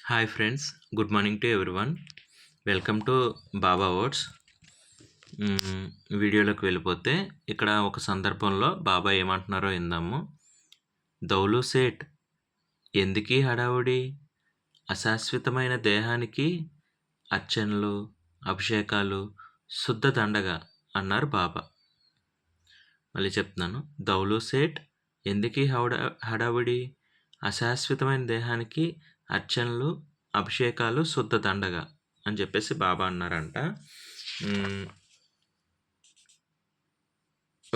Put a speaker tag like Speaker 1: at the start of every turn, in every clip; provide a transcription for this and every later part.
Speaker 1: Hi friends, good morning to everyone. Welcome to Baba words. వీడియోలోకి వెళ్ళిపోతే ఇక్కడ ఒక సందర్భంలో బాబా ఏమంటున్నారో విందాము. దౌలు సేట్, ఎందుకీ హడావుడి? అశాశ్వతమైన దేహానికి అర్చనలు, అభిషేకాలు శుద్ధ దండగా అన్నారు బాబా. మళ్ళీ చెప్తున్నాను. దౌలు సేట్, ఎందుకీ హడావుడి? అశాశ్వతమైన దేహానికి అర్చనలు, అభిషేకాలు శుద్ధ దండగా అని చెప్పేసి బాబా అన్నారంట.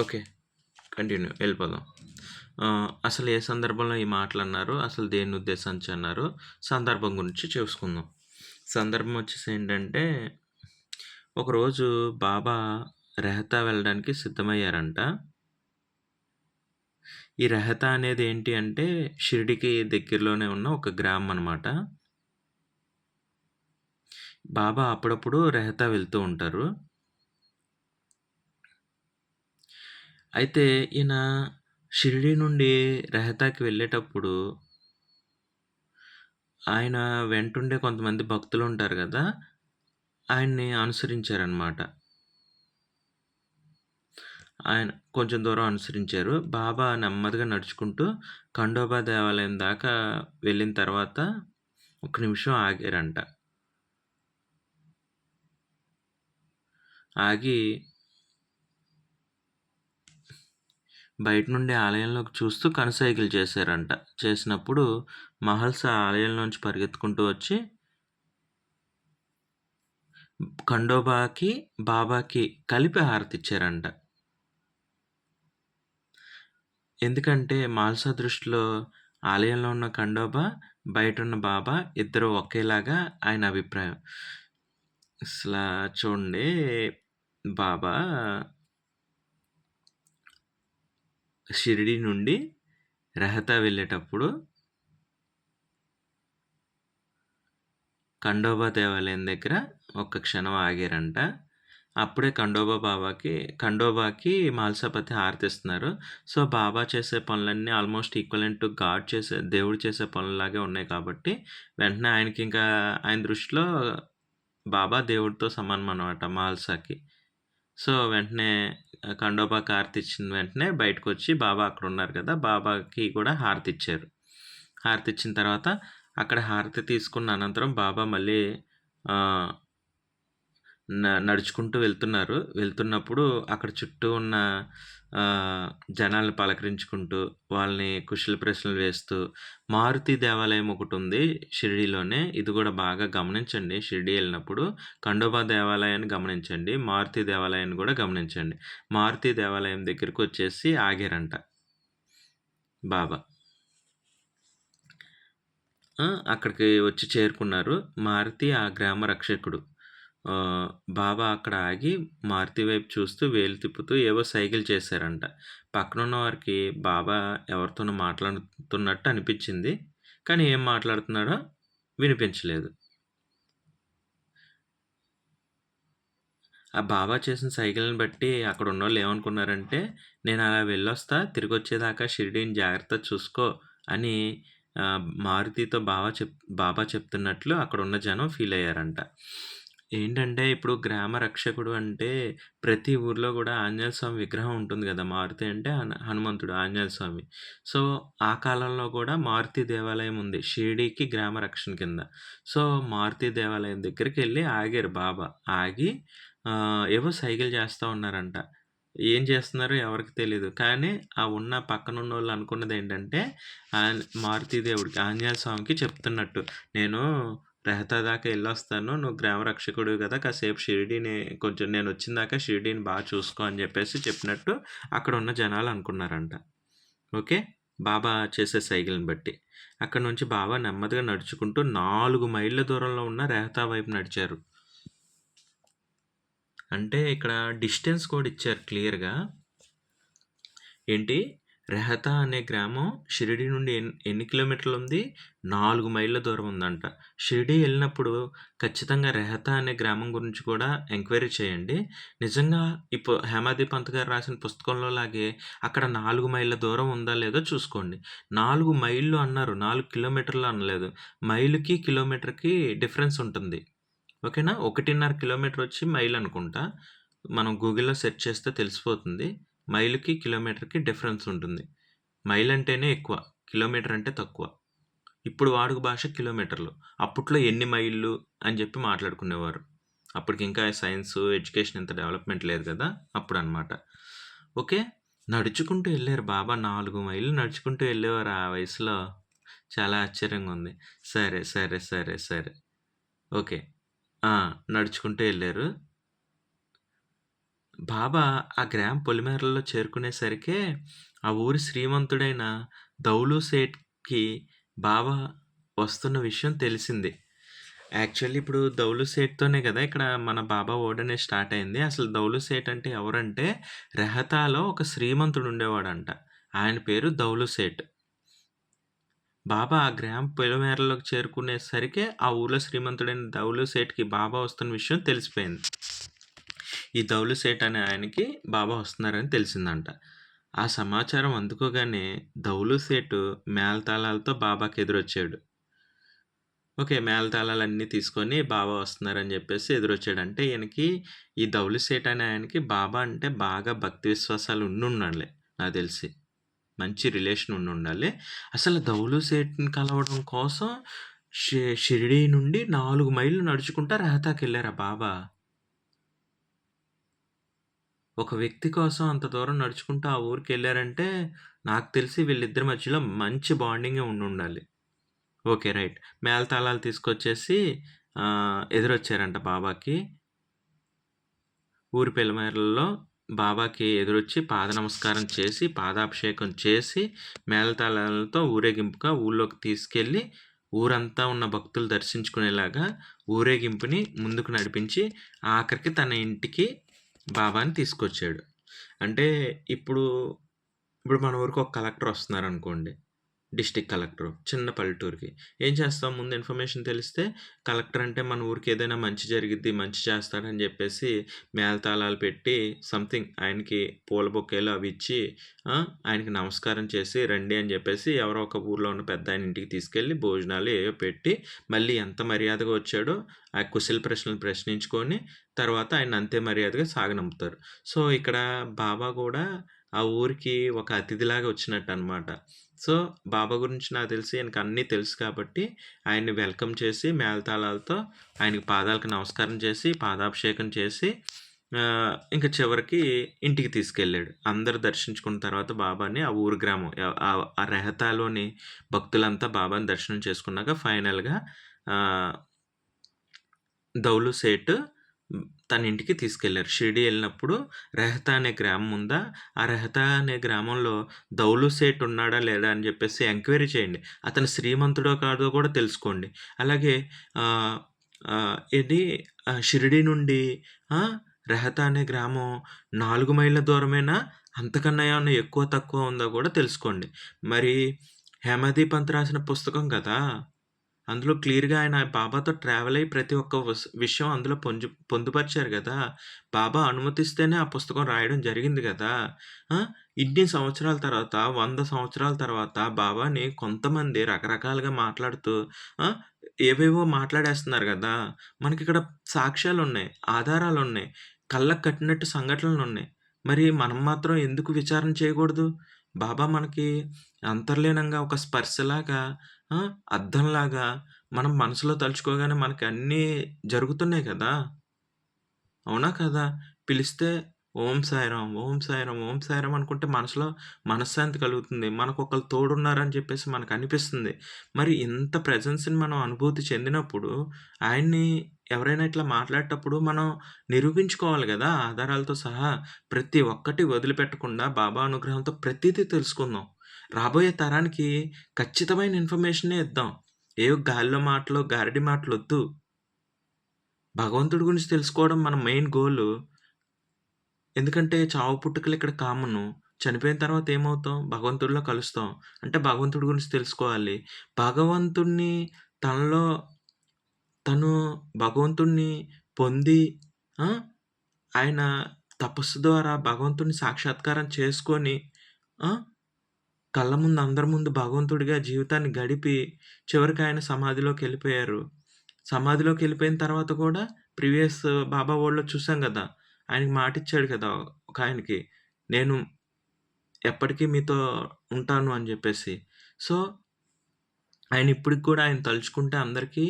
Speaker 1: ఓకే, కంటిన్యూ వెళ్ళిపోదాం. అసలు ఏ సందర్భంలో ఈ మాటలు అన్నారు, అసలు దేన్ని ఉద్దేశించి అన్నారు, సందర్భం గురించి చూసుకుందాం. సందర్భం వచ్చేసి ఏంటంటే, ఒకరోజు బాబా రెహతా వెళ్ళడానికి సిద్ధమయ్యారంట. ఈ రెహతా అనేది ఏంటి అంటే షిరిడికి దగ్గరలోనే ఉన్న ఒక గ్రామం అనమాట. బాబా అప్పుడప్పుడు రెహతా వెళ్తూ ఉంటారు. అయితే ఈయన షిరిడి నుండి రెహతాకి వెళ్ళేటప్పుడు ఆయన వెంటుండే కొంతమంది భక్తులు ఉంటారు కదా, ఆయన్ని అనుసరించారనమాట. ఆయన కొంచెం దూరం అనుసరించారు. బాబా నెమ్మదిగా నడుచుకుంటూ ఖండోబా దేవాలయం దాకా వెళ్ళిన తర్వాత ఒక నిమిషం ఆగారంట. ఆగి బయట నుండి ఆలయంలోకి చూస్తూ కనుసైగలు చేశారంట. చేసినప్పుడు మహల్సా ఆలయంలోంచి పరిగెత్తుకుంటూ వచ్చి ఖండోబాకి, బాబాకి కలిపి హారతిచ్చారంట. ఎందుకంటే మహల్సా దృష్టిలో ఆలయంలో ఉన్న ఖండోబా, బయట ఉన్న బాబా ఇద్దరు ఒకేలాగా ఆయన అభిప్రాయం. అసలు చూడండి, బాబా షిరిడి నుండి రెహతా వెళ్ళేటప్పుడు ఖండోబా దేవాలయం దగ్గర ఒక్క క్షణం ఆగారంట. అప్పుడే ఖండోబాకి మాల్సాపతి హారతిస్తున్నారు. సో బాబా చేసే పనులన్నీ ఆల్మోస్ట్ ఈక్వలెంట్ టు గాడ్ దేవుడు చేసే పనులాగే ఉన్నాయి కాబట్టి వెంటనే ఆయనకి ఇంకా ఆయన దృష్టిలో బాబా దేవుడితో సమానం అనమాట మాల్సాకి. సో వెంటనే ఖండోబాకి హారతి ఇచ్చిన వెంటనే బయటకు వచ్చి బాబా అక్కడ ఉన్నారు కదా, బాబాకి కూడా హారతి ఇచ్చారు. హారతి ఇచ్చిన తర్వాత అక్కడ హారతి తీసుకున్న అనంతరం బాబా మళ్ళీ నడుచుకుంటూ వెళ్తున్నప్పుడు అక్కడ చుట్టూ ఉన్న జనాల్ని పలకరించుకుంటూ, వాళ్ళని కుశల ప్రశ్నలు వేస్తూ, మారుతి దేవాలయం ఒకటి ఉంది షిరిడీలోనే. ఇది కూడా బాగా గమనించండి. షిరిడీ వెళ్ళినప్పుడు ఖండోబా దేవాలయాన్ని గమనించండి, మారుతి దేవాలయాన్ని కూడా గమనించండి. మారుతి దేవాలయం దగ్గరికి వచ్చేసి ఆగారంట బాబా. అక్కడికి వచ్చి చేరుకున్నారు. మారుతి ఆ గ్రామ రక్షకుడు. బాబా అక్కడ ఆగి మారుతి వైపు చూస్తూ వేలు తిప్పుతూ ఏవో సైగలు చేశారంట. పక్కనున్న వారికి బాబా ఎవరితోనో మాట్లాడుతున్నట్టు అనిపించింది, కానీ ఏం మాట్లాడుతున్నాడో వినిపించలేదు. ఆ బాబా చేసిన సైగలను బట్టి అక్కడ ఉన్నోళ్ళు ఏమనుకున్నారంటే, నేను అలా వెళ్ళొస్తా, తిరిగి వచ్చేదాకా షిరిడీని జాగ్రత్త చూసుకో అని మారుతితో బాబా చెప్తున్నట్లు అక్కడ ఉన్న జనం ఫీల్ అయ్యారంట. ఏంటంటే ఇప్పుడు గ్రామ రక్షకుడు అంటే ప్రతి ఊర్లో కూడా ఆంజనేయ స్వామి విగ్రహం ఉంటుంది కదా. మారుతి అంటే హనుమంతుడు, ఆంజనేయ స్వామి. సో ఆ కాలంలో కూడా మారుతి దేవాలయం ఉంది షిరిడీకి గ్రామ రక్షణ కింద. సో మారుతి దేవాలయం దగ్గరికి వెళ్ళి ఆగారు బాబా. ఆగి ఏవో సైగలు చేస్తూ ఉన్నారంట. ఏం చేస్తున్నారో ఎవరికి తెలీదు. కానీ ఆ ఉన్న పక్కనున్నోళ్ళు అనుకున్నది ఏంటంటే మారుతి దేవుడికి, ఆంజనేయ స్వామికి చెప్తున్నట్టు, నేను రెహతా దాకా వెళ్ళొస్తాను, నువ్వు గ్రామ రక్షకుడు కదా, కాసేపు షిరిడీని కొంచెం నేను వచ్చిన దాకా షిరిడీని బాగా చూసుకో అని చెప్పేసి చెప్పినట్టు అక్కడ ఉన్న జనాలు అనుకున్నారంట. ఓకే, బాబా చేసే సైకిల్ని బట్టి అక్కడ నుంచి బాబా నెమ్మదిగా నడుచుకుంటూ 4 మైళ్ళ దూరంలో ఉన్న రెహతా వైపు నడిచారు. అంటే ఇక్కడ డిస్టెన్స్ కూడా ఇచ్చారు క్లియర్గా. ఏంటి, రెహతా అనే గ్రామం షిరిడీ నుండి ఎన్ని కిలోమీటర్లుంది? 4 మైళ్ళ దూరం ఉందంట. షిరిడీ ఎళ్ళినప్పుడు ఖచ్చితంగా రెహతా అనే గ్రామం గురించి కూడా ఎంక్వైరీ చేయండి. నిజంగా హేమాద్రి పంత్ గారు రాసిన పుస్తకంలో లాగే అక్కడ 4 మైళ్ళ దూరం ఉందా లేదో చూసుకోండి. 4 మైళ్ళు అన్నారు. 4 కిలోమీటర్లు అనలేదు. మైలుకి, కిలోమీటర్‌కి డిఫరెన్స్ ఉంటుంది. ఓకేనా? 1.5 కిలోమీటర్ వచ్చి మైల్ అనుకుంటా. మనం గూగుల్‌లో సెర్చ్ చేస్తే తెలిసిపోతుంది. మైలుకి, కిలోమీటర్‌కి డిఫరెన్స్ ఉంటుంది. మైల్ అంటేనే ఎక్కువ. కిలోమీటర్ అంటే తక్కువ. ఇప్పుడు వాడుక భాష కిలోమీటర్లు. అప్పట్లో ఎన్ని మైళ్ళు అని చెప్పి మాట్లాడుకునేవారు. అప్పటికింకా సైన్సు, ఎడ్యుకేషన్ ఇంత డెవలప్‌మెంట్ లేదు కదా! అప్పుడనమాట. ఓకే. నడుచుకుంటూ ఎళ్లారు బాబా 4 మైళ్ళు నడుచుకుంటూ ఎళ్ళేవారు ఆ వయసులో. చాలా ఆశ్చర్యంగా ఉంది. సరే, సరే, సరే, సరే. ఓకే. ఆ! నడుచుకుంటూ ఎళ్లారు. బాబా ఆ పొలిమేరల్లో చేరుకునేసరికే ఆ ఊరి శ్రీమంతుడైన దౌలు సేట్‌కి బాబా వస్తున్న విషయం తెలిసింది. యాక్చువల్లీ ఇప్పుడు దౌలు సేట్‌తోనే గదా! ఇక్కడ మన బాబా ఓడనే స్టార్ట్ అయింది. అసలు దౌలు సేట్ అంటే ఎవరంటే రెహతాలో ఒక శ్రీమంతుడు ఉండేవాడంట. ఆయన పేరు దౌలు సేట్. బాబా ఆ పొలిమేరలోకి చేరుకునేసరికే ఆ ఊర్లో శ్రీమంతుడైన దౌలు సేట్‌కి బాబా వస్తున్న విషయం తెలిసిపోయింది. ఈ దౌలు సేట్ అనే ఆయనకి బాబా వస్తున్నారని తెలిసిందంట. ఆ సమాచారం అందుకోగానే దౌలు సేటు మేళతాళాలతో బాబాకి ఎదురొచ్చాడు. ఓకే. మేళతాళాలన్నీ తీసుకొని బాబా వస్తున్నారని జెప్పేసి ఎదురొచ్చాడు. అంటే ఈయనకి ఈ దౌలు సేట్ అనే ఆయనకి బాబా అంటే బాగా భక్తి విశ్వాసాలు ఉండుండాలి నాకు తెలిసి. మంచి రిలేషన్ ఉండుండాలి. అసలు దౌలు సేట్‌ని కలవడం కోసం షిరిడీ నుండి 4 మైళ్ళు నడుచుకుంటా రెహతాకెళ్లారా బాబా. ఒక వ్యక్తి కోసం అంత దూరం నడుచుకుంటూ ఆ ఊరికెళ్లారంటే, నాకు తెలిసి వీళ్ళిద్దరి మధ్యలో మంచి బాండింగే ఉండుండాలి. ఓకే. రైట్. మేళతాళాలు తీసుకొచ్చేసి ఎదురొచ్చారంట బాబాకి. ఊరి పొలిమేరల్లో బాబాకి ఎదురొచ్చి పాదనమస్కారం చేసి, పాదాభిషేకం చేసి, మేళతాళాలతో ఊరేగింపుగా ఊళ్ళోకి తీసుకెళ్ళి, ఊరంతా ఉన్న భక్తులు దర్శించుకునేలాగా ఊరేగింపుని ముందుకు నడిపించి, ఆఖరికి తన ఇంటికి బాబాని తీసుకొచ్చాడు. అంటే ఇప్పుడు, ఇప్పుడు మన ఊరికి ఒక కలెక్టర్ వస్తున్నారనుకోండి. District collector. చిన్న పల్లెటూరికి. ఏం చేస్తాం ముందు ఇన్ఫర్మేషన్ తెలిస్తే కలెక్టర్ అంటే మన ఊరికి ఏదైనా మంచి జరిగిద్ది, మంచి చేస్తాడని జెప్పేసి మేళతాళాలు పెట్టి సంథింగ్ ఆయనకి పూల బొకేలు అవి ఇచ్చి ఆయనకి నమస్కారం చేసి రండి అని జెప్పేసి ఎవరో ఒక ఊర్లో ఉన్న పెద్దాయన ఇంటికి తీసుకెళ్ళి భోజనాలు ఏవో పెట్టి మళ్ళీ ఎంత మర్యాదగా వచ్చాడో ఆ కుశల ప్రశ్నలు ప్రశ్నించుకొని తర్వాత ఆయన్ని అంతే మర్యాదగా సాగనంపుతారు. సో, ఇక్కడ బాబా గూడా ఆ ఊరికి ఒక అతిథిలాగా వచ్చినట్టనమాట. సో, బాబా గురించి నాకు తెలిసి ఆయనకి అన్నీ తెలుసు కాబట్టి, ఆయన్ని వెల్కమ్ చేసి మేళతాళాలతో ఆయనకి పాదాలకు నమస్కారం చేసి, పాదాభిషేకం చేసి ఇంక చివరికి ఇంటికి తీసుకెళ్ళాడు. అందరూ దర్శించుకున్న తర్వాత బాబాని ఆ ఊరు గ్రామం ఆ రెహతాలోని భక్తులంతా బాబాని దర్శనం చేసుకున్నాక ఫైనల్‌గా ఆహ్, దౌలు సేట్ తన ఇంటికి తీసుకెళ్లారు. షిరిడీ ఎళ్ళినప్పుడు రెహతా అనే గ్రామం ఉందా, ఆ రెహతా అనే గ్రామంలో దౌలు సేట్ ఉన్నాడా లేడా అని జెప్పేసి ఎంక్వైరీ చేయండి. అతను శ్రీమంతుడో కాదో కూడా తెలుసుకోండి. అలాగే ఆహ్, ఏది షిరిడీ నుండి ఆహ్, రెహతా అనే గ్రామం 4 మైళ్ళ దూరమేనా? అంతకన్నా ఏమన్నా ఎక్కువ తక్కువ ఉందా గూడా తెలుసుకోండి. మరి హేమాద్రి పంత్ రాసిన పుస్తకం కదా! అందులో క్లియర్‌గా ఆయన బాబాతో ట్రావెల్ అయ్యి ప్రతి ఒక్క విషయం అందులో పొందుపరిచారు గదా! బాబా అనుమతిస్తేనే ఆ పుస్తకం రాయడం జరిగింది గదా! ఆ! ఇన్ని సంవత్సరాల తర్వాత 100 సంవత్సరాల తర్వాత బాబాని కొంతమంది రకరకాలుగా మాట్లాడుతూ ఆ! ఏవేవో మాట్లాడేస్తున్నారు గదా! మనకిక్కడ సాక్ష్యాలున్నాయి, ఆధారాలున్నాయి, కళ్ళకు కట్టినట్టు సంఘటనలున్నాయి. మరి మనం మాత్రం ఎందుకు విచారణ చేయకూడదు? బాబా మనకి అంతర్లీనంగా ఒక స్పర్శలాగా ఆ! అద్దంలాగా మనం మనసులో తలుచుకోగానే మనకి అన్నీ జరుగుతున్నాయి కదా! అవునా కదా! పిలిస్తే ఓం సాయిరాం, ఓం సాయిరాం, ఓం సాయిరాం అనుకుంటే మనసులో మనశ్శాంతి కలుగుతుంది. మనకొకళ్ళు తోడున్నారని చెప్పేసి మనకనిపిస్తుంది. మరి ఇంత ప్రెజెన్స్‌ని మనం అనుభూతి చెందినప్పుడు, ఆయన్ని ఎవరైనా ఇట్లా మాట్లాడేటప్పుడు మనం నిరూపించుకోవాలి గదా! ఆధారాలతో సహా. ప్రతి ఒక్కటి వదిలిపెట్టకుండా బాబా అనుగ్రహంతో ప్రతీదీ తెలుసుకుందాం. రాబోయే తరానికి ఖచ్చితమైన ఇన్ఫర్మేషనే ఇద్దాం. ఏవో గాలిలో మాటలు, గారడీ మాటలొద్దు. భగవంతుడి గురించి తెలుసుకోవడం మన మెయిన్ గోలు. ఎందుకంటే చావు పుట్టుకలు ఇక్కడ కామను. చనిపోయిన తర్వాత ఏమవుతాం? భగవంతుడిలో కలుస్తాం. అంటే భగవంతుడి గురించి తెలుసుకోవాలి. భగవంతుడిని తనలో తను భగవంతుడిని పొంది ఆ! ఆయన తపస్సు ద్వారా భగవంతుడిని సాక్షాత్కారం చేసుకొని ఆ! కళ్ళ ముందు అందరి ముందు భగవంతుడిగా జీవితాన్ని గడిపి చివరికి ఆయన సమాధిలోకెళ్ళిపోయారు. సమాధిలోకెళ్ళిపోయిన తర్వాత కూడా ప్రీవియస్ బాబా వరల్డ్‌లో చూసాం గదా! ఆయనకి మాటిచ్చాడు కదా! ఒకాయనకి. నేను ఎప్పటికీ మీతో ఉంటాను అని జెప్పేసి. సో, ఆయన ఇప్పటికి కూడా ఆయన తలుచుకుంటే అందరికీ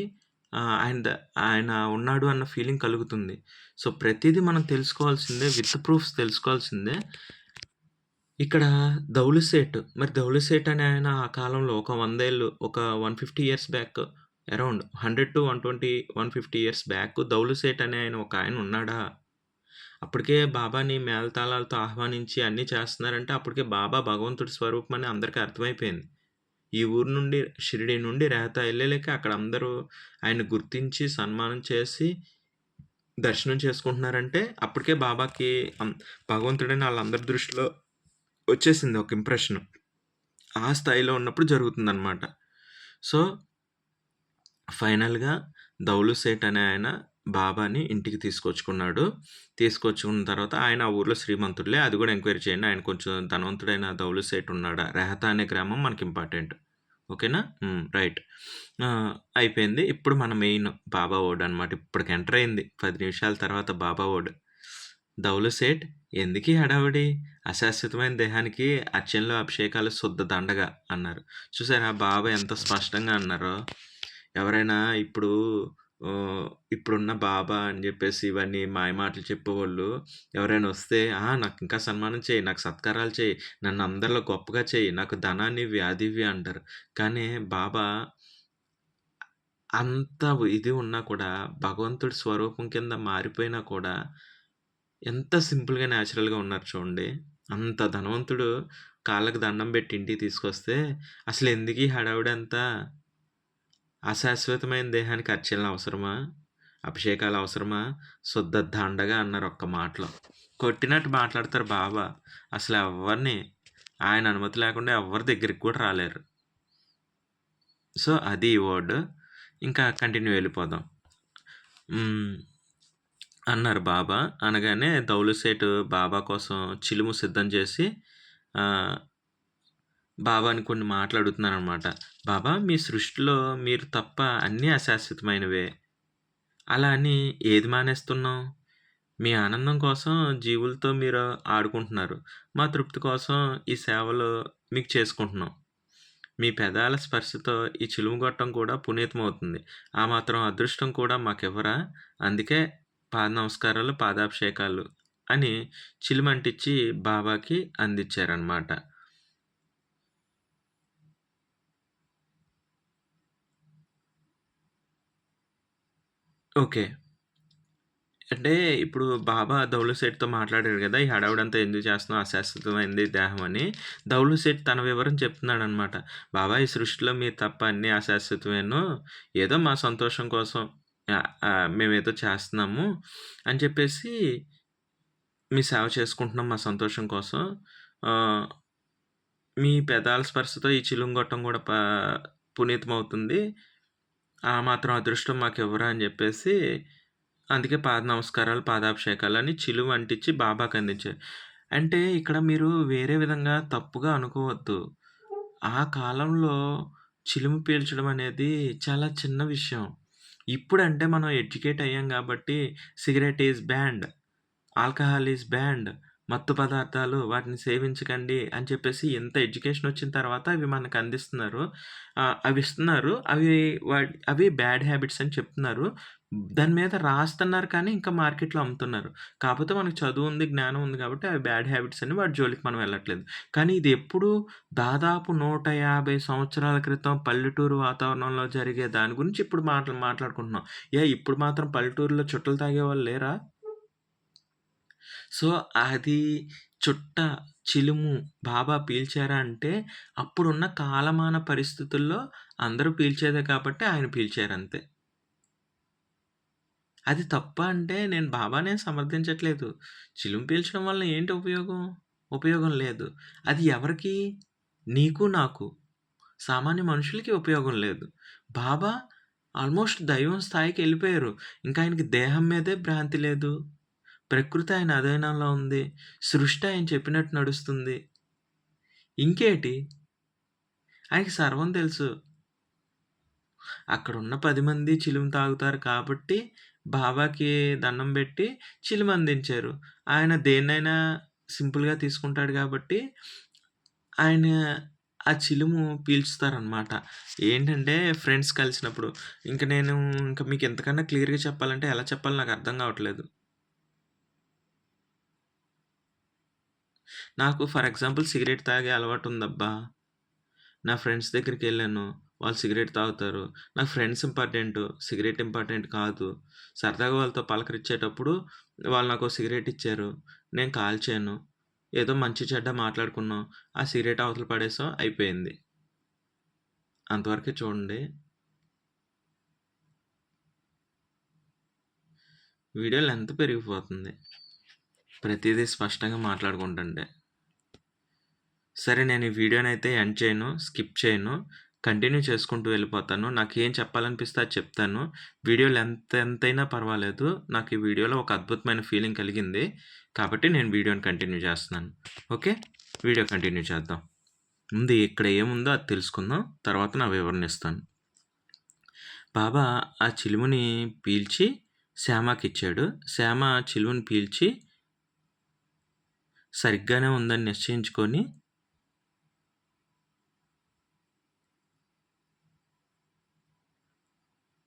Speaker 1: ఆహ్, ఆయన ద ఆయన ఉన్నాడు అన్న ఫీలింగ్ కలుగుతుంది. సో, ప్రతీదీ మనం తెలుసుకోవాల్సిందే. With proofs తెలుసుకోవాల్సిందే. ఇక్కడ 'దౌలు సేట్' మరి 'దౌలు సేట్' అనే ఆయన ఆ కాలంలో ఒక 100 ఏళ్ళు ఒక 150 years back around 100-120, 150 years back 'Daulu Seth' అనే ఆయన ఒకాయన ఉన్నాడా? అప్పటికే బాబాని మేళతాళాలతో ఆహ్వానించి అన్నీ చేస్తున్నారంటే అప్పటికే బాబా భగవంతుడి స్వరూపం అని అందరికీ అర్థమైపోయింది. ఈ ఊరు నుండి షిరిడీ నుండి రెహతా ఎళ్ళేలకే అక్కడ అందరూ ఆయన్ని గుర్తించి, సన్మానం చేసి, దర్శనం చేసుకుంటున్నారంటే అప్పటికే బాబాకి అం భగవంతుడని ఆళ్ళందరి దృష్టిలో వచ్చేసింది ఒక ఇంప్రెషను. ఆ స్థాయిలో ఉన్నప్పుడు జరుగుతుందనమాట. సో, ఫైనల్‌గా దౌలు సేట్ అనే ఆయన బాబాని ఇంటికి తీసుకొచ్చుకున్నాడు. తీసుకొచ్చుకున్న తర్వాత ఆయన ఆ ఊర్లో శ్రీమంతుడులే. అది గూడా ఎంక్వైరీ చేయండి. ఆయన కొంచెం ధనవంతుడైన దౌలు సేట్ ఉన్నాడా? రెహతా అనే గ్రామం మనకి ఇంపార్టెంట్. ఓకేనా? రైట్. అయిపోయింది. ఇప్పుడు మన మెయిన్ బాబా ఓడ్ అనమాట. ఇప్పటికి ఎంటర్ అయింది. 10 నిమిషాల తర్వాత బాబా ఓడ్. దౌలు సేట్ ఎందుకీ హడావిడి? అశాశ్వతమైన దేహానికి అర్చనలు, అభిషేకాలు శుద్ధ దండగ అన్నారు. చూసారా బాబా ఎంత స్పష్టంగా అన్నారో? ఎవరైనా ఇప్పుడు ఇప్పుడున్న బాబా అని జెప్పేసి ఇవన్నీ మాయమాటలు చెప్పేవోళ్ళు ఎవరైనా వస్తే, నాకింకా సన్మానం చెయ్యి, నాకు సత్కారాలు చెయ్యి, నన్ను అందరిలో గొప్పగా చెయ్యి, నాకు ధనాన్నివ్వి, అదివ్వి అంటారు. కానీ బాబా అంత ఇది ఉన్నా కూడా, భగవంతుడి స్వరూపం కింద మారిపోయినా కూడా, ఎంత సింపుల్‌గా, నేచురల్‌గా ఉన్నారు చూడండి. అంత ధనవంతుడు కాళ్ళకి దండం పెట్టి ఇంటికి తీసుకొస్తే, అసలెందుకీ హడావిడంతా? అశాశ్వతమైన దేహానికి అర్చనలు అవసరమా? అభిషేకాలు అవసరమా? శుద్ధ దండగ అన్నారు ఒక్క మాటలో. కొట్టినట్టు మాట్లాడతారు బాబా. అసలెవ్వరిని ఆయన అనుమతి లేకుండా ఎవ్వరి దగ్గరికి కూడా రాలేరు. సో, అది ఈ వర్డ్. ఇంకా కంటిన్యూ వెళ్ళిపోదాం. హ్మ్. అన్నారు బాబా. అనగానే దౌలు సేటు బాబా కోసం చిలుము సిద్ధం చేసి ఆహ్, బాబాని కొన్ని మాటలు అడుగుతున్నారనమాట. బాబా మీ సృష్టిలో మీరు తప్ప అన్నీ అశాశ్వతమైనవే. అలా అని ఏది మానేస్తున్నాం? మీ ఆనందం కోసం జీవులతో మీరు ఆడుకుంటున్నారు. మా తృప్తి కోసం ఈ సేవలు మీకు చేసుకుంటున్నాం. మీ పెదాల స్పర్శతో ఈ చిలుము గొట్టం కూడా పునీతమవుతుంది. ఆ మాత్రం అదృష్టం కూడా మాకివ్వరా? అందుకే పాద నమస్కారాలు, పాదాభిషేకాలు అని చిలుమంటిచ్చి బాబాకి అందిచ్చారనమాట. ఓకే. అంటే ఇప్పుడు బాబా దౌలు సేట్‌తో మాట్లాడారు గదా! ఈ హడావిడంతా ఎందుకు చేస్తున్నావు? అశాశ్వతమైంది దేహం అని. దౌలు సేట్ తన వివరం చెప్తున్నాడనమాట. బాబా ఈ సృష్టిలో మీరు తప్ప అన్నీ అశాశ్వతమేను. ఏదో మా సంతోషం కోసం మేమేదో చేస్తున్నాము అని చెప్పేసి మీ సేవ చేసుకుంటున్నాం మా సంతోషం కోసం. ఆహ్, మీ పెదాల స్పర్శతో ఈ చిలుంగొట్టం గూడా పునీతమవుతుంది. ఆ మాత్రం అదృష్టం మాకివ్వరా అని జెప్పేసి, అందుకే పాద నమస్కారాలు, పాదాభిషేకాలని చిలుము అంటించి బాబాకందించారు. అంటే ఇక్కడ మీరు వేరే విధంగా తప్పుగా అనుకోవద్దు. ఆ కాలంలో చిలుము పీల్చడం అనేది చాలా చిన్న విషయం. ఇప్పుడంటే మనం ఎడ్యుకేట్ అయ్యాం గాబట్టి cigarette is banned. Alcohol is banned. మత్తు పదార్థాలు వాటిని సేవించకండి అని చెప్పేసి ఇంత ఎడ్యుకేషన్ వచ్చిన తర్వాత అవి మనకు అందిస్తున్నారు. అవి ఇస్తున్నారు. అవి బ్యాడ్ హ్యాబిట్స్ అని చెప్తున్నారు. దాని మీద రాస్తున్నారు కానీ ఇంకా మార్కెట్‌లో అమ్ముతున్నారు. కాపోతే మనకు చదువు ఉంది, జ్ఞానం ఉంది కాబట్టి అవి బ్యాడ్ హ్యాబిట్స్ అని వాటి జోలికి మనం వెళ్ళట్లేదు. కానీ ఇది ఎప్పుడు దాదాపు 150 సంవత్సరాల క్రితం పల్లెటూరు వాతావరణంలో జరిగే దాని గురించి ఇప్పుడు మాట్లాడుకుంటున్నాం. ఇప్పుడు మాత్రం పల్లెటూరులో చుట్టలు తాగేవాళ్ళు లేరా? సో, అది చుట్ట, చిలుము బాబా పీల్చారా అంటే, అప్పుడున్న కాలమాన పరిస్థితుల్లో అందరూ పీల్చేదే కాబట్టి ఆయన పీల్చారంతే. అది తప్పా అంటే నేను బాబానేం సమర్థించట్లేదు. చిలుము పీల్చడం వల్ల ఏంటి ఉపయోగం? ఉపయోగం లేదు. అది ఎవరికి? నీకు, నాకు. సామాన్య మనుషులకి ఉపయోగం లేదు. బాబా ఆల్మోస్ట్ దైవం స్థాయికెళ్ళిపోయారు. ఇంకా ఆయనకి దేహం మీదే భ్రాంతి లేదు. ప్రకృతి ఆయన అధీనంలో ఉంది. సృష్టి ఆయన చెప్పినట్టు నడుస్తుంది. ఇంకేటి? ఆయనకి సర్వం తెలుసు. అక్కడున్న 10 మంది చిలుము తాగుతారు కాబట్టి, బాబాకి దండం బెట్టి చిలుమందించారు. ఆయన దేన్నైనా సింపుల్‌గా తీసుకుంటాడు గాబట్టి, ఆయన ఆ చిలుము పీల్చుతారనమాట. ఏంటంటే ఫ్రెండ్స్ కలిసినప్పుడు. ఇంక మీకు ఇంతకన్నా క్లియర్‌గా చెప్పాలంటే ఎలా చెప్పాలో నాకర్థం గావట్లేదు. నాకు ఫర్ ఎగ్జాంపుల్ సిగరెట్ తాగే అలవాటుందబ్బా! నా ఫ్రెండ్స్ దగ్గరికెళ్ళాను. వాళ్ళు సిగరెట్ తాగుతారు. నాకు ఫ్రెండ్స్ ఇంపార్టెంటు. సిగరెట్ ఇంపార్టెంట్ కాదు. సరదాగా వాళ్ళతో పలకరించేటప్పుడు వాళ్ళు నాకో సిగరెట్ ఇచ్చారు. నేను కాల్చాను. ఏదో మంచి చెడ్డ మాట్లాడుకున్నాం. ఆ సిగరెట్ అవతల పడేసాం. అయిపోయింది. అంతవరకే చూడండి. వీడియో లెంత్ పెరిగిపోతుంది. ప్రతీదీ స్పష్టంగా మాట్లాడుకుంటుంటే. సరే నేను ఈ వీడియోనైతే ఎండ్ చేయను. స్కిప్ చేయను. కంటిన్యూ చేసుకుంటూ వెళ్ళిపోతాను. నాకేం చెప్పాలనిపిస్తే అది చెప్తాను. వీడియో లెంత్ ఎంతైనా పర్వాలేదు. నాకు ఈ వీడియోలో ఒక అద్భుతమైన ఫీలింగ్ కలిగింది. కాబట్టి నేను వీడియోని కంటిన్యూ చేస్తున్నాను. ఓకే. వీడియో కంటిన్యూ చేద్దాం. ముందు ఇక్కడ ఏముందో అది తెలుసుకుందాం. తర్వాత నా వివరణ ఇస్తాను. బాబా ఆ చిలుముని పీల్చి శ్యామకిచ్చాడు. శ్యామ చిలుముని పీల్చి సరిగ్గానే ఉందని నిశ్చయించుకొని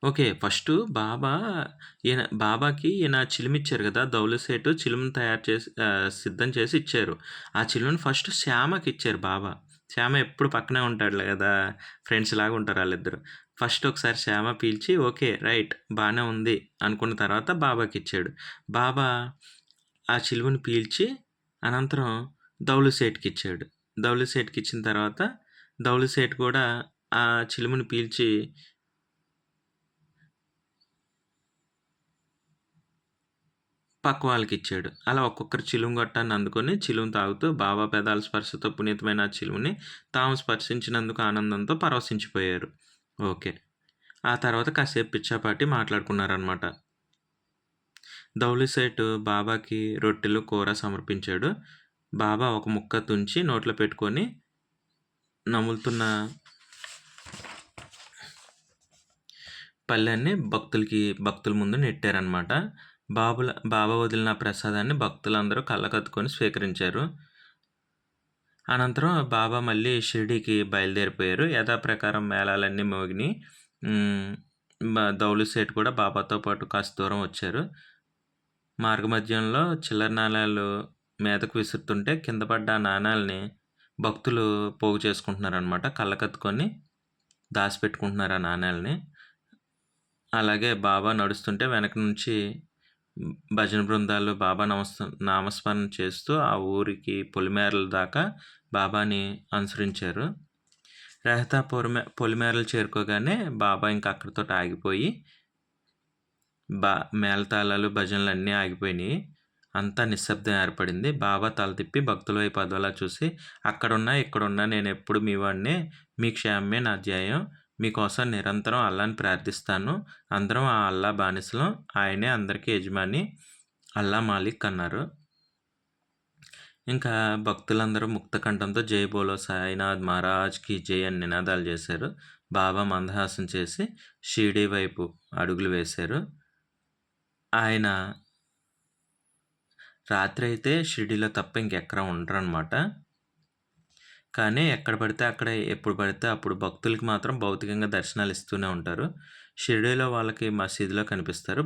Speaker 1: ఓకే. ఫస్టు బాబాకి ఈయన చిలుమిచ్చారు గదా! దౌలు సేటు చిలుముని తయారు చేసి సిద్ధం చేసి ఇచ్చారు. ఆ చిలుముని ఫస్ట్ శ్యామకిచ్చారు బాబా. శ్యామ ఎప్పుడు పక్కనే ఉంటాడులే గదా! ఫ్రెండ్స్‌లాగా ఉంటారు ఆళ్ళిద్దరు. ఫస్ట్ ఒకసారి శ్యామ పీల్చి ఓకే. రైట్ బానే ఉంది అనుకున్న తర్వాత బాబాకిచ్చాడు. బాబా ఆ చిలుముని పీల్చి అనంతరం దౌలు సేట్‌కిచ్చాడు. దౌలు సేట్‌కిచ్చిన తర్వాత దౌలు సేట్ కూడా ఆ చిలుముని పీల్చి పక్క వాళ్ళకిచ్చాడు. అలా ఒక్కొక్కరు చిలుము గొట్టాన్ని అందుకొని చిలుము తాగుతూ బాబా పెదాల స్పర్శతో పునీతమైన ఆ చిలుముని తాము స్పర్శించినందుకు ఆనందంతో పరవశించిపోయారు. ఓకే. ఆ తర్వాత కాసేపు పిచ్చాపాటి మాట్లాడుకున్నారనమాట. దౌలి సేటు బాబాకి రొట్టెలు, కూర సమర్పించాడు. బాబా ఒక ముక్క తుంచి నోట్లో పెట్టుకొని నములుతున్న పళ్ళెన్ని భక్తుల ముందు నెట్టారనమాట. బాబా వదిలిన ప్రసాదాన్ని భక్తులందరూ కళ్ళకద్దుకొని స్వీకరించారు. అనంతరం బాబా మళ్ళీ షిరిడీకి బయలుదేరిపోయారు. యథాప్రకారం మేళాలన్నీ మోగినియి. దౌలు సేటు కూడా బాబాతో పాటు కాస్త దూరం వచ్చారు. మార్గమధ్యంలో చిల్లర నాణేలు మీదకు విసురుతుంటే కింద పడ్డ ఆ నాణేలని భక్తులు పోగు చేసుకుంటున్నారనమాట. కళ్ళకద్దుకొని దాసిపెట్టుకుంటున్నారు ఆ నాణేలని. అలాగే బాబా నడుస్తుంటే వెనక నుంచి భజన బృందాలు బాబా నామస్మరణ చేస్తూ ఆ ఊరికి పొలిమేరల దాకా బాబాని అనుసరించారు. రెహతా పొలిమేరలు చేరుకోగానే బాబా ఇంక అక్కడితోటి ఆగిపోయి మేళతాళాలు, భజనలన్నీ ఆగిపోయినాయి. అంతా నిశ్శబ్దం ఏర్పడింది. బాబా తల తిప్పి భక్తుల వైపు అదోలా చూసి, అక్కడున్నా, ఇక్కడున్నా నేనెప్పుడు మీ వాడినే. మీ క్షేమమే నా ధ్యేయం. మీకోసం నిరంతరం అల్లాని ప్రార్థిస్తాను. అందరం ఆ అల్లా బానిసలం. ఆయనే అందరికీ యజమాని. అల్లా మాలిక్ అన్నారు. ఇంకా భక్తులందరూ ముక్తకంఠంతో జై బోలో సాయినాథ్ మహారాజ్‌కి జై అని నినాదాలు చేశారు. బాబా మందహాసం చేసి షిరిడీ వైపు అడుగులు వేశారు. ఆయన రాత్రయితే షిరిడీలో తప్ప ఇంకెక్కడ ఉండరనమాట. కానీ ఎక్కడ పడితే అక్కడ, ఎప్పుడు పడితే అప్పుడు భక్తులకి మాత్రం భౌతికంగా దర్శనాలు ఇస్తూనే ఉంటారు. షిరిడీలో వాళ్ళకి మసీదులో కనిపిస్తారు.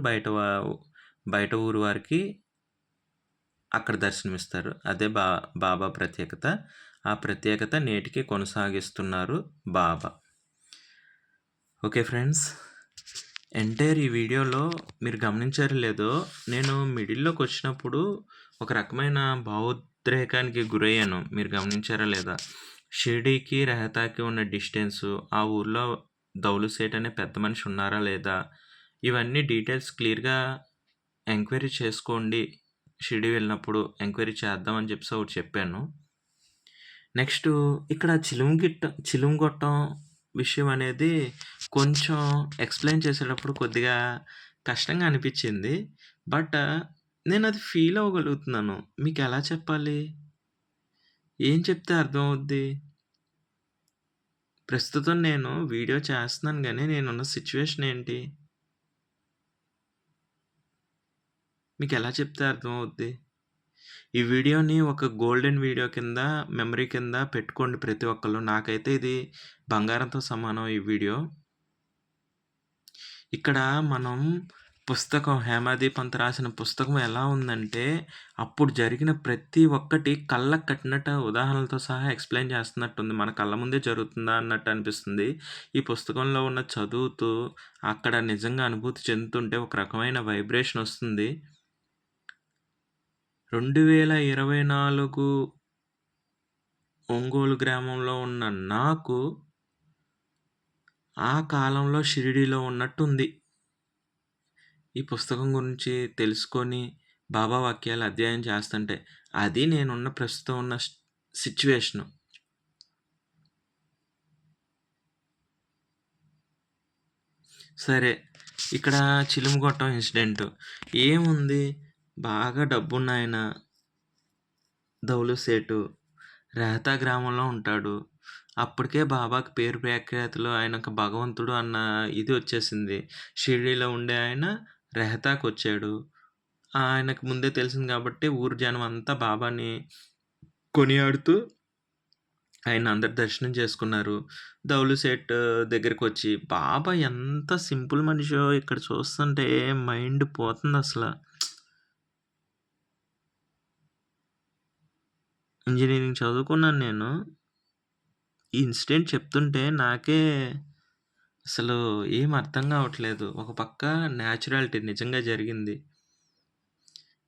Speaker 1: బయట ఊరు వారికి అక్కడ దర్శనమిస్తారు. అదే బాబా ప్రత్యేకత. ఆ ప్రత్యేకత నేటికి కొనసాగిస్తున్నారు బాబా. Okay friends. ఎంటైర్ ఈ వీడియోలో మీరు గమనించారో లేదో, నేను మిడిల్‌లోకొచ్చినప్పుడు ఒక రకమైన భావోద్రేకానికి గురయ్యాను. మీరు గమనించారా లేదా? షిరిడీకి, రెహతాకి ఉన్న డిస్టెన్సు, ఆ ఊర్లో దౌలు సేట్ అనే పెద్ద మనిషి ఉన్నారా లేదా? ఇవన్నీ డీటెయిల్స్ క్లియర్‌గా ఎంక్వైరీ చేసుకోండి షిరిడీ వెళ్ళినప్పుడు ఎంక్వైరీ చేద్దాం అని చెప్పేసి ఒకటి చెప్పాను. నెక్స్టు ఇక్కడ చిలుమగొట్టం విషయం అనేది కొంచెం ఎక్స్‌ప్లెయిన్ చేసేటప్పుడు కొద్దిగా కష్టంగా అనిపిచ్చింది. బట్ నేనది ఫీల్ అవ్వగలుగుతున్నాను. మీకెలా చెప్పాలి? ఏం చెప్తే అర్థమవుద్ది? ప్రస్తుతం నేను వీడియో చేస్తున్నాను గానీ, నేనున్న సిట్యుయేషన్ ఏంటి? మీకెలా చెప్తే అర్థమవుద్ది? ఈ వీడియోని ఒక గోల్డెన్ వీడియో కింద, మెమరీ కింద పెట్టుకోండి ప్రతి ఒక్కళ్ళు. నాకైతే ఇది బంగారంతో సమానం ఈ వీడియో. ఇక్కడ మనం పుస్తకం 'హేమాద్రి పంత్' రాసిన పుస్తకం ఎలా ఉందంటే, అప్పుడు జరిగిన ప్రతి ఒక్కటి కళ్ళకి కట్టినట్టు ఉదాహరణలతో సహా ఎక్స్‌ప్లెయిన్ చేస్తున్నట్టుంది. మన కళ్ళ ముందే జరుగుతుందా అన్నట్టు అనిపిస్తుంది. ఈ పుస్తకంలో ఉన్న చదువుతూ, అక్కడ నిజంగా అనుభూతి చెందుతుంటే ఒక రకమైన వైబ్రేషన్ ఒస్తుంది. 2024 ఒంగోలు గ్రామంలో ఉన్న నాకు, ఆ కాలంలో షిరిడీలో ఉన్నట్టుంది. ఈ పుస్తకం గురించి తెలుసుకొని, బాబా వాక్యాలు అధ్యయనం చేస్తంటే, అది నేనున్న ప్రస్తుతం ఉన్న సిట్యుయేషను. సరే, ఇక్కడ చిలుముగొట్టం ఇన్సిడెంటు. ఏముంది, బాగా డబ్బున్నాయన, దౌలు సేటు, రెహతా గ్రామంలో ఉంటాడు. అప్పటికే బాబాకి పేరు ప్రఖ్యాతులు ఆయనొక భగవంతుడు అన్న ఇది వచ్చేసింది. షిరిడీలో ఉండే ఆయన రెహతాకొచ్చాడు. ఆయనకు ముందే తెలిసింది కాబట్టి ఊరు జనం అంతా బాబాని కొనియాడుతూ ఆయన్ని అందరూ దర్శనం చేసుకున్నారు. దౌలు సేట్ దగ్గరకొచ్చి బాబా ఎంత సింపుల్ మనిషో ఇక్కడ చూస్తుంటే మైండ్ పోతుందసల. ఇంజినీరింగ్ చదువుకున్నాను నేను. ఈ ఇన్సిడెంట్ చెప్తుంటే నాకే అసలు ఏం అర్థం కావట్లేదు. ఒక పక్క న్యాచురాలిటీ నిజంగా జరిగింది.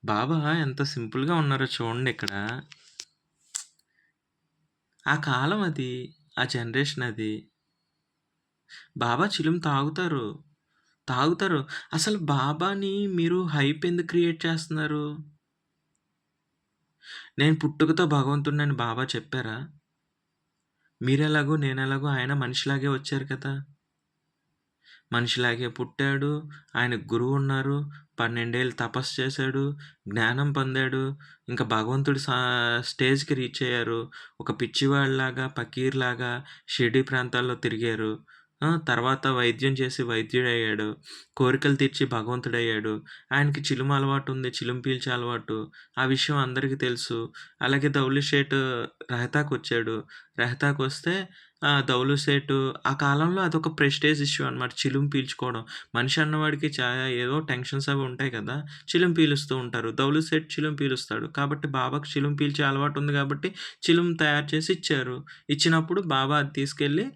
Speaker 1: బాబా ఎంత సింపుల్‌గా ఉన్నారో చూడండిక్కడ. ఆ కాలం అది. ఆ జనరేషన్ అది. బాబా చిలుము తాగుతారు. తాగుతారు. అసలు బాబాని మీరు హైప్ ఎందుకు క్రియేట్ చేస్తున్నారు? నేను పుట్టుకతో భగవంతుడినని బాబా చెప్పారా? మీరెలాగో, నేనెలాగో ఆయన మనిషిలాగే వచ్చారు కదా! మనిషిలాగే పుట్టాడు. ఆయనకు గురువున్నారు. 12 ఏళ్ళు తపస్సు చేశాడు. జ్ఞానం పొందాడు. ఇంకా భగవంతుడి స్టేజ్‌కి రీచ్ అయ్యారు. ఒక పిచ్చివాడిలాగా, ఫకీర్‌లాగా షిరిడీ ప్రాంతాల్లో తిరిగారు. తర్వాత వైద్యం చేసి వైద్యుడయ్యాడు. కోరికలు తీర్చి భగవంతుడయ్యాడు. ఆయనకి చిలుము అలవాటుంది. చిలుము పీల్చే అలవాటు. ఆ విషయం అందరికీ తెలుసు. అలాగే దౌలీ షేట్ రెహతాకొచ్చాడు. రెహతాకొస్తే దౌలు సేటు ఆ కాలంలో అదొక ప్రెస్టేజ్ ఇష్యూ అనమాట. చిలుము పీల్చుకోవడం. మనిషి అన్నవాడికి ఏదో టెన్షన్స్ అవి ఉంటాయి కదా! చిలుము పీలుస్తూ ఉంటారు. దౌలు సేట్ చిలుము పీలుస్తాడు. కాబట్టి బాబాకి చిలుము పీల్చే అలవాటు ఉంది కాబట్టి చిలుము తయారు చేసి ఇచ్చారు. ఇచ్చినప్పుడు బాబా అది తీసుకెళ్ళి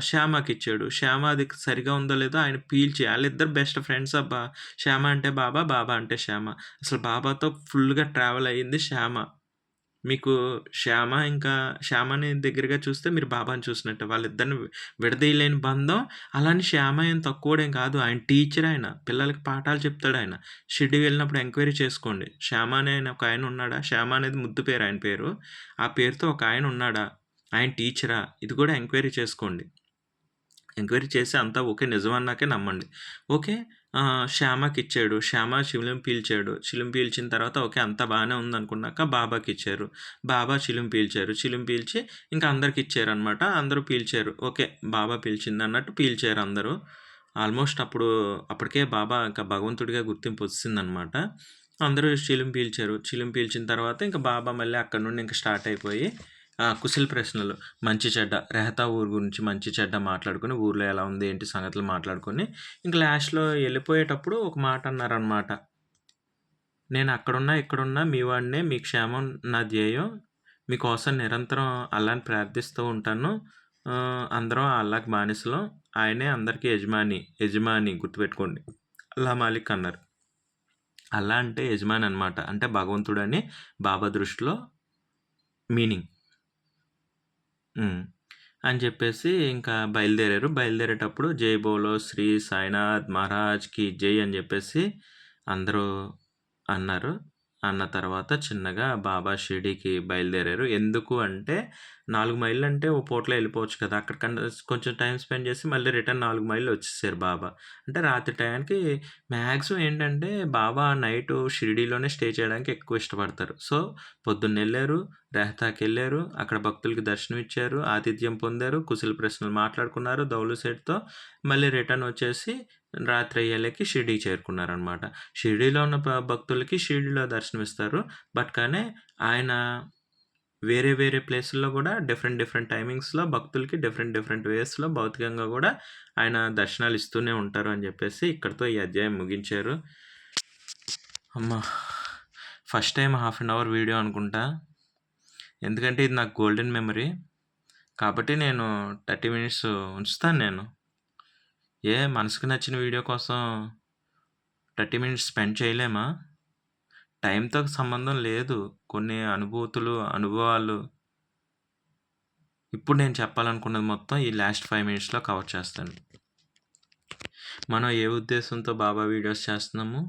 Speaker 1: శ్యామకిచ్చాడు. శ్యామ అది సరిగా ఉందో లేదో ఆయన పీల్చి ఆళ్ళిద్దరు బెస్ట్ ఫ్రెండ్స్ అబ్బా! శ్యామ అంటే బాబా, బాబా అంటే శ్యామ. అసలు బాబాతో ఫుల్‌గా ట్రావెల్ అయ్యింది శ్యామ. మీకు శ్యామని దగ్గరగా చూస్తే మీరు బాబాని చూసినట్టే. వాళ్ళిద్దరిని విడదీయలేని బంధం. అలా అని శ్యామ ఏం తక్కువోడేం కాదు. ఆయన టీచర్ ఆయన. పిల్లలకి పాఠాలు చెప్తాడాయన. షిరిడీ వెళ్ళినప్పుడు ఎంక్వైరీ చేసుకోండి. శ్యామ అనే ఆయన ఒకాయన ఉన్నాడా? శ్యామ అనేది ముద్దు పేరు ఆయన పేరు. ఆ పేరుతో ఒకాయన ఉన్నాడా? ఆయన టీచరా? ఇది కూడా ఎంక్వైరీ చేసుకోండి. ఎంక్వైరీ చేసి అంతా ఓకే నిజమన్నాకే నమ్మండి. ఓకే. శ్యామకిచ్చాడు. శ్యామ చిలుము పీల్చాడు. చిలుము పీల్చిన తర్వాత ఓకే. అంతా బానే ఉందనుకున్నాక బాబాకిచ్చారు. బాబా చిలుము పీల్చారు. చిలుము పీల్చి ఇంకా అందరికిచ్చారనమాట. అందరూ పీల్చారు. ఓకే. బాబా పీల్చిందన్నట్టు పీల్చారు అందరూ. ఆల్మోస్ట్ అప్పటికే బాబా ఇంకా భగవంతుడిగా గుర్తింపు ఒచ్చేసిందనమాట. అందరూ చిలుము పీల్చారు. చిలుము పీల్చిన తర్వాత ఇంక బాబా మళ్ళీ అక్కడి నుండి ఇంక స్టార్ట్ అయిపోయి కుశల ప్రశ్నలు. మంచి చెడ్డ రెహతా ఊరు గురించి మంచి చెడ్డ మాట్లాడుకొని, ఊర్లో ఎలా ఉంది, ఏంటి సంగతులు మాట్లాడుకొని, ఇంక లాస్ట్‌లో ఎళ్ళిపోయేటప్పుడు ఒక మాట అన్నారనమాట. నేను అక్కడున్నా, ఇక్కడున్నా మీ వాడినే, మీ క్షేమం నా ధ్యేయం. మీకోసం నిరంతరం అల్లాని ప్రార్థిస్తూ ఉంటాను. అందరం ఆ అల్లాకి బానిసలం. ఆయనే అందరికీ యజమాని గుర్తుపెట్టుకోండి. అల్లా మాలిక్ అన్నారు. అల్లా అంటే యజమాని అనమాట. అంటే భగవంతుడని బాబా దృష్టిలో మీనింగ్. అని చెప్పేసి ఇంకా బయలుదేరారు. బయలుదేరేటప్పుడు జై బోలో శ్రీ సాయినాథ్ మహారాజ్‌కి జై అని చెప్పేసి అందరూ అన్నారు. అన్న తర్వాత చిన్నగా బాబా షిరిడీకి బయలుదేరారు. ఎందుకు అంటే 4 మైళ్ళంటే ఓ పూటలో ఎళ్ళిపోవచ్చు కదా! అక్కడికన్నా కొంచెం టైమ్ స్పెండ్ చేసి మళ్ళీ రిటర్న్ 4 మైళ్ళు వచ్చేసారు బాబా. అంటే రాత్రి టయానికి మాక్సిమం ఏంటంటే బాబా నైటు షిరిడీలోనే స్టే చేయడానికి ఎక్కువ ఇష్టపడతారు. సో, పొద్దున్నెళ్లారు, రెహతాకెళ్లారు, అక్కడ భక్తులకి దర్శనం ఇచ్చారు, ఆతిథ్యం పొందారు, కుశల ప్రశ్నలు మాట్లాడుకున్నారు దౌలు సేట్‌తో. మళ్ళీ రిటర్న్ వచ్చేసి రాత్రయ్యేలకి షిరిడీ చేరుకున్నారనమాట. షిరిడీలో ఉన్న భక్తులకి షిరిడీలో దర్శనమిస్తారు. కానీ ఆయన వేరే వేరే ప్లేసుల్లో గూడా డిఫరెంట్ డిఫరెంట్ టైమింగ్స్‌లో భక్తులకి డిఫరెంట్ డిఫరెంట్ వేస్‌లో భౌతికంగా గూడా ఆయన దర్శనాలు ఇస్తూనే ఉంటారు అని జెప్పేసి ఇక్కడితో ఈ అధ్యాయం ముగించారు. అమ్మా! First time half an hour video అనుకుంటా. ఎందుకంటే ఇది నాకు గోల్డెన్ మెమరీ. కాబట్టి నేను 30 మినిట్స్ ఉంచుతాను నేను. మనసుకు నచ్చిన వీడియో కోసం 30 మినిట్స్ స్పెండ్ చేయలేమా? టైంతో సంబంధం లేదు. కొన్ని అనుభవాలు ఇప్పుడు నేను చెప్పాలనుకున్నది మొత్తం ఈ లాస్ట్ 5 మినిట్స్‌లో కవర్ చేస్తాను. మనం ఏ ఉద్దేశంతో బాబా వీడియోస్ చేస్తున్నాము?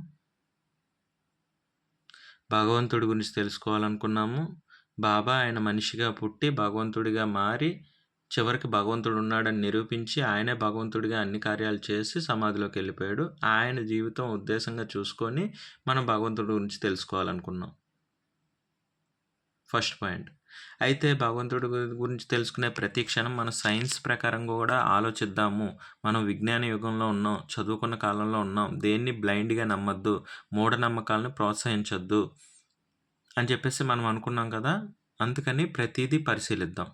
Speaker 1: భగవంతుడి గురించి తెలుసుకోవాలనుకున్నాము. బాబా ఆయన మనిషిగా పుట్టి, భగవంతుడిగా మారి, చివరికి భగవంతుడు ఉన్నాడని నిరూపించి, ఆయనే భగవంతుడిగా అన్ని కార్యాలు చేసి సమాధిలోకెళ్ళిపోయాడు. ఆయన జీవితం ఉద్దేశంగా చూసుకొని, మనం భగవంతుడి గురించి తెలుసుకోవాలనుకున్నాం. First point. అయితే భగవంతుడి గురించి తెలుసుకునే ప్రతి క్షణం మన సైన్స్ ప్రకారం గూడా ఆలోచిద్దాము. మనం విజ్ఞాన యుగంలో ఉన్నాం. చదువుకున్న కాలంలో ఉన్నాం. దేన్ని బ్లైండ్‌గా నమ్మొద్దు. మూఢనమ్మకాలను ప్రోత్సహించొద్దు అని చెప్పేసి మనం అనుకున్నాం కదా! అందుకని ప్రతీదీ పరిశీలిద్దాం.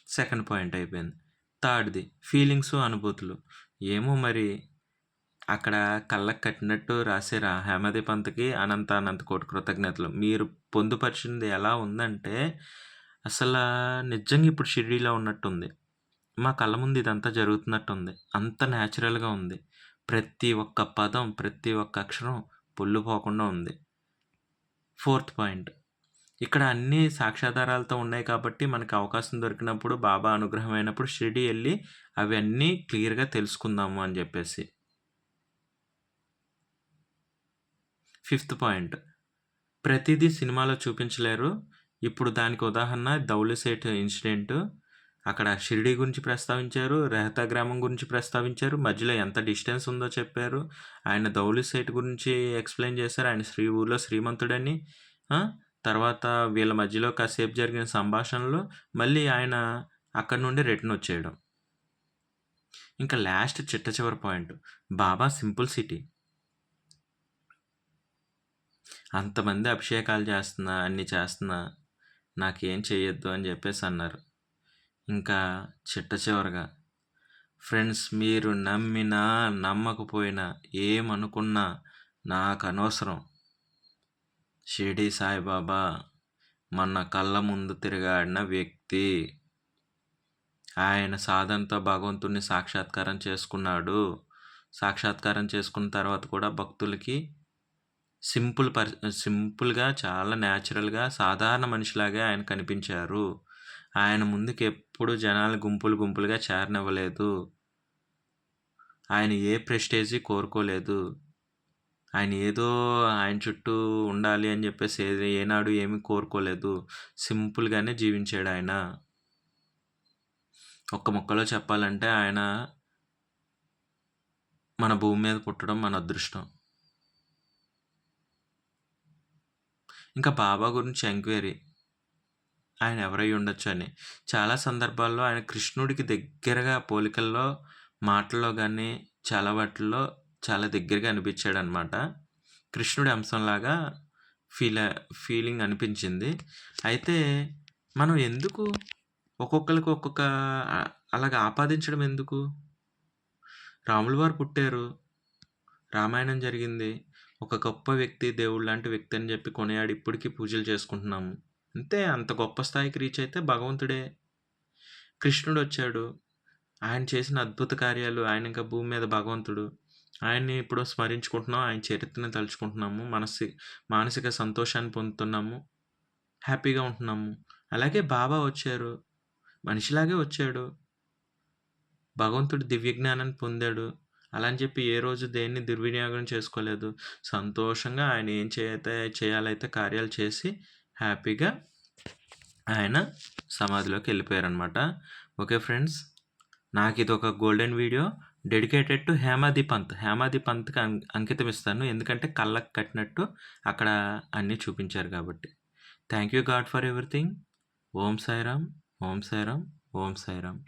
Speaker 1: సెకండ్ పాయింట్ అయిపోయింది. థర్డ్‌ది ఫీలింగ్సు, అనుభూతులు. ఏమో మరి అక్కడ కళ్ళకి కట్టినట్టు రాసారు. ఆ 'హేమది పంత్‌కి అనంత అనంత కోటి కృతజ్ఞతలు. మీరు పొందుపరిచింది ఎలా ఉందంటే, అసలా నిజంగా ఇప్పుడు షిరిడీలో ఉన్నట్టుంది. మా కళ్ళ ముందు ఇదంతా జరుగుతున్నట్టుంది. అంత న్యాచురల్‌గా ఉంది. ప్రతి ఒక్క పదం, ప్రతి ఒక్క అక్షరం పొల్లుపోకుండా ఉంది. Fourth point. ఇక్కడ అన్నీ సాక్ష్యాధారాలతో ఉన్నాయి కాబట్టి, మనకు అవకాశం దొరికినప్పుడు, బాబా అనుగ్రహం అయినప్పుడు షిరిడీ ఎళ్లి అవన్నీ క్లియర్‌గా తెలుసుకుందాము అని జెప్పేసి. Fifth point. ప్రతీదీ సినిమాలో చూపించలేరు. ఇప్పుడు దానికి ఉదాహరణ 'దౌలసేట్' ఇన్సిడెంటు. అక్కడ షిరిడీ గురించి ప్రస్తావించారు. రెహతా గ్రామం గురించి ప్రస్తావించారు. మధ్యలో ఎంత డిస్టెన్స్ ఉందో చెప్పారు. ఆయన దౌలసేట్ గురించి ఎక్స్‌ప్లెయిన్ చేశారు. ఆయన ఊర్లో శ్రీమంతుడని. ఆ! తర్వాత వీళ్ళ మధ్యలో కాసేపు జరిగిన సంభాషణలు. మళ్ళీ ఆయన అక్కడి నుండి రిటర్న్ వచ్చేయడం. ఇంకా లాస్ట్ చిట్ట చివరి పాయింట్. బాబా సింపుల్‌సిటీ. అంతమంది అభిషేకాలు చేస్తున్నా, అన్ని చేస్తున్నా, నాకేం చెయ్యొద్దు అని జెప్పేసన్నారు. ఇంకా చిట్ట చివరగా, ఫ్రెండ్స్ మీరు నమ్మినా, నమ్మకపోయినా, ఏమనుకున్నా నాకనవసరం. షిరిడీ సాయిబాబా మన కళ్ళ ముందు తిరగాడిన వ్యక్తి. ఆయన సాధనతో భగవంతుడిని సాక్షాత్కారం చేసుకున్నాడు. సాక్షాత్కారం చేసుకున్న తర్వాత కూడా భక్తులకి సింపుల్‌గా చాలా న్యాచురల్‌గా సాధారణ మనిషిలాగే ఆయన కనిపించారు. ఆయన ముందుకెప్పుడు జనాలు గుంపులుగా చేరనివ్వలేదు. ఆయన ఏ ప్రెస్టేజి కోరుకోలేదు. ఆయన ఏదో ఆయన చుట్టూ ఉండాలి అని జెప్పేసి ఏనాడు ఏమి కోరుకోలేదు. సింపుల్‌గానే జీవించాడాయన. ఒక్క ముక్కలో చెప్పాలంటే ఆయన మన భూమి మీద పుట్టడం మన అదృష్టం. ఇంకా బాబా గురించి ఎంక్వైరీ. ఆయన ఎవరై ఉండొచ్చని. చాలా సందర్భాల్లో ఆయన కృష్ణుడికి దగ్గరగా పోలికల్లో, మాటల్లో గానీ, చాలా వాటిల్లో చాలా దగ్గరగా అనిపిచ్చాడనమాట. కృష్ణుడి అంశంలాగా ఫీల ఫీలింగ్ అనిపించింది. అయితే మనం ఎందుకు ఒక్కొక్కళ్ళకి ఒక్కొక్క అలాగా ఆపాదించడం ఎందుకు? రాములు వారు పుట్టారు. రామాయణం జరిగింది. ఒక గొప్ప వ్యక్తి, దేవుడులాంటి వ్యక్తి అని జెప్పి కొనియాడి ఇప్పటికి పూజలు చేసుకుంటున్నాము. అంతే అంత గొప్ప స్థాయికి రీచ్ అయితే భగవంతుడే. కృష్ణుడొచ్చాడు. ఆయన చేసిన అద్భుత కార్యాలు, ఆయన ఇంకా భూమి మీద భగవంతుడు. ఆయన్ని ఇప్పుడు స్మరించుకుంటున్నాం. ఆయన చరిత్రను తలుచుకుంటున్నాము. మానసిక సంతోషాన్ని పొందుతున్నాము. హ్యాపీగా ఉంటున్నాము. అలాగే బాబా వచ్చారు. మనిషిలాగే వచ్చాడు. భగవంతుడి దివ్య జ్ఞానాన్ని పొందాడు. అలా అని చెప్పి ఏ రోజు దేన్ని దుర్వినియోగం చేసుకోలేదు. సంతోషంగా ఆయన ఏం చేయాలైతే కార్యాలు చేసి హ్యాపీగా ఆయన సమాధిలోకి వెళ్ళిపోయారనమాట. ఓకే ఫ్రెండ్స్, నాకిదొక golden video dedicated to Hemadi Pant. Hemadi పంత్‌కి అంకితం ఇస్తాను. ఎందుకంటే కళ్ళకి కట్టినట్టు అక్కడ అన్నీ చూపించారు కాబట్టి. Thank you God for everything. Om Sairam, Om Sairam, Om Sairam.